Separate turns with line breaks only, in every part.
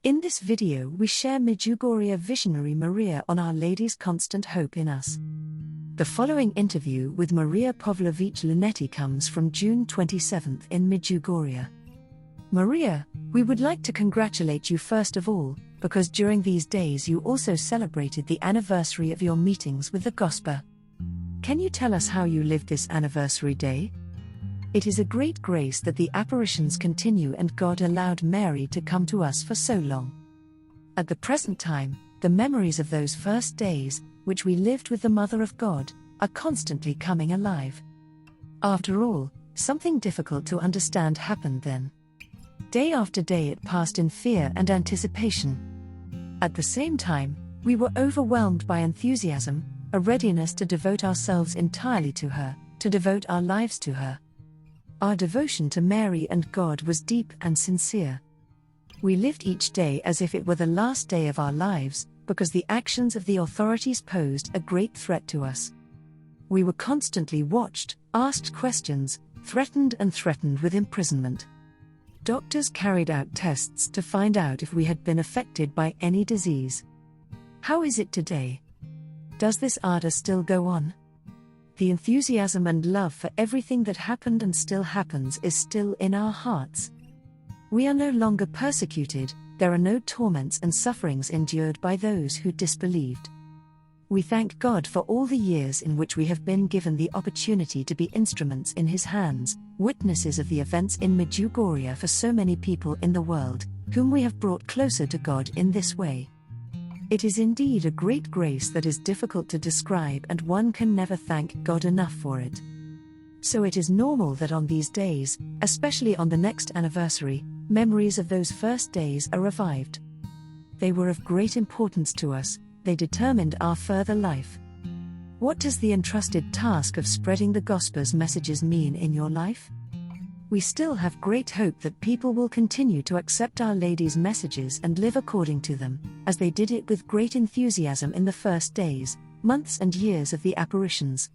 In this video we share Medjugorje Visionary Maria on Our Lady's constant hope in us. The following interview with Maria Pavlović Lunetti comes from June 27 in Mejuhgoria. Maria, we would like to congratulate you first of all, because during these days you also celebrated the anniversary of your meetings with the Gospa. Can you tell us how you lived this anniversary day? It is a great grace that the apparitions continue and God allowed Mary to come to us for so long. At the present time, the memories of those first days, which we lived with the Mother of God, are constantly coming alive. After all, something difficult to understand happened then. Day after day it passed in fear and anticipation. At the same time, we were overwhelmed by enthusiasm, a readiness to devote ourselves entirely to her, to devote our lives to her. Our devotion to Mary and God was deep and sincere. We lived each day as if it were the last day of our lives, because the actions of the authorities posed a great threat to us. We were constantly watched, asked questions, threatened with imprisonment. Doctors carried out tests to find out if we had been affected by any disease. How is it today? Does this ardor still go on? The enthusiasm and love for everything that happened and still happens is still in our hearts. We are no longer persecuted, there are no torments and sufferings endured by those who disbelieved. We thank God for all the years in which we have been given the opportunity to be instruments in His hands, witnesses of the events in Mejuhgoria for so many people in the world, whom we have brought closer to God in this way. It is indeed a great grace that is difficult to describe, and one can never thank God enough for it. So it is normal that on these days, especially on the next anniversary, memories of those first days are revived. They were of great importance to us, they determined our further life. What does the entrusted task of spreading the Gospa's messages mean in your life? We still have great hope that people will continue to accept Our Lady's messages and live according to them, as they did it with great enthusiasm in the first days, months and years of the apparitions.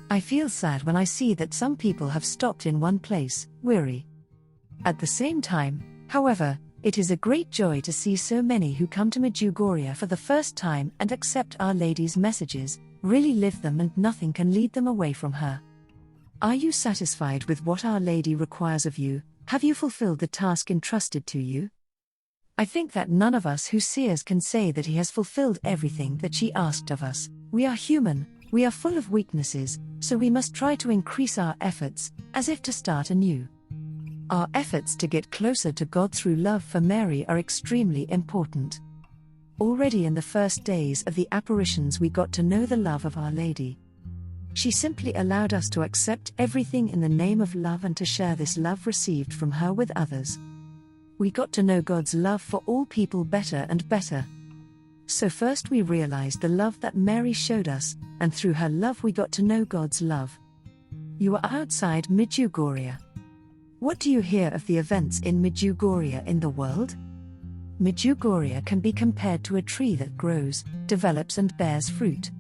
I feel sad when I see that some people have stopped in one place, weary. At the same time, however, it is a great joy to see so many who come to Mejuhgoria for the first time and accept Our Lady's messages, really live them, and nothing can lead them away from her. Are you satisfied with what Our Lady requires of you? Have you fulfilled the task entrusted to you? I think that none of us who seers can say that He has fulfilled everything that she asked of us. We are human, we are full of weaknesses, so we must try to increase our efforts, as if to start anew. Our efforts to get closer to God through love for Mary are extremely important. Already in the first days of the apparitions we got to know the love of Our Lady. She simply allowed us to accept everything in the name of love and to share this love received from her with others. We got to know God's love for all people better and better. So first we realized the love that Mary showed us, and through her love we got to know God's love. You are outside Mejuhgoria. What do you hear of the events in Mejuhgoria in the world? Mejuhgoria can be compared to a tree that grows, develops and bears fruit.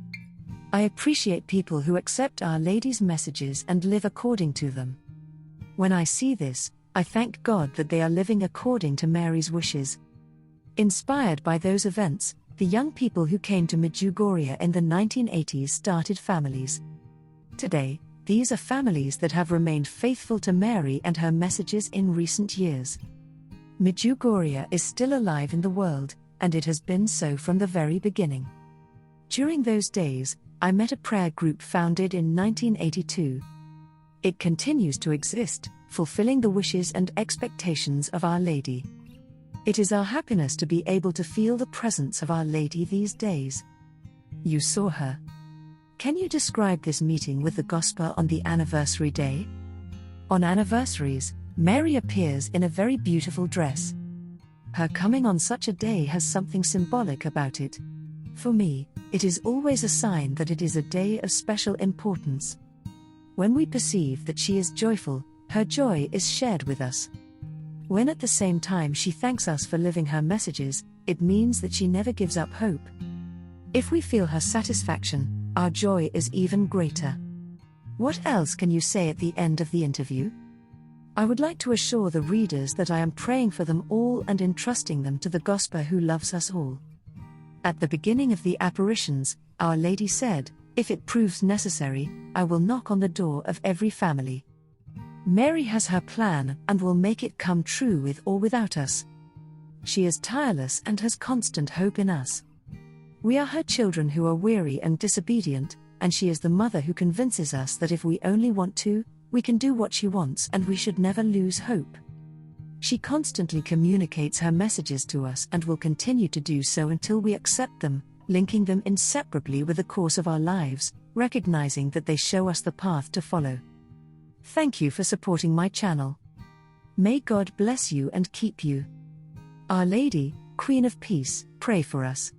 I appreciate people who accept Our Lady's messages and live according to them. When I see this, I thank God that they are living according to Mary's wishes. Inspired by those events, the young people who came to Mejuhgoria in the 1980s started families. Today, these are families that have remained faithful to Mary and her messages in recent years. Mejuhgoria is still alive in the world, and it has been so from the very beginning. During those days, I met a prayer group founded in 1982. It continues to exist, fulfilling the wishes and expectations of Our Lady. It is our happiness to be able to feel the presence of Our Lady these days. You saw her. Can you describe this meeting with the Gospa on the anniversary day? On anniversaries, Mary appears in a very beautiful dress. Her coming on such a day has something symbolic about it. For me, it is always a sign that it is a day of special importance. When we perceive that she is joyful, her joy is shared with us. When at the same time she thanks us for living her messages, it means that she never gives up hope. If we feel her satisfaction, our joy is even greater. What else can you say at the end of the interview? I would like to assure the readers that I am praying for them all and entrusting them to the Gospa who loves us all. At the beginning of the apparitions, Our Lady said, "If it proves necessary, I will knock on the door of every family." Mary has her plan and will make it come true with or without us. She is tireless and has constant hope in us. We are her children who are weary and disobedient, and she is the mother who convinces us that if we only want to, we can do what she wants and we should never lose hope. She constantly communicates her messages to us and will continue to do so until we accept them, linking them inseparably with the course of our lives, recognizing that they show us the path to follow. Thank you for supporting my channel. May God bless you and keep you. Our Lady, Queen of Peace, pray for us.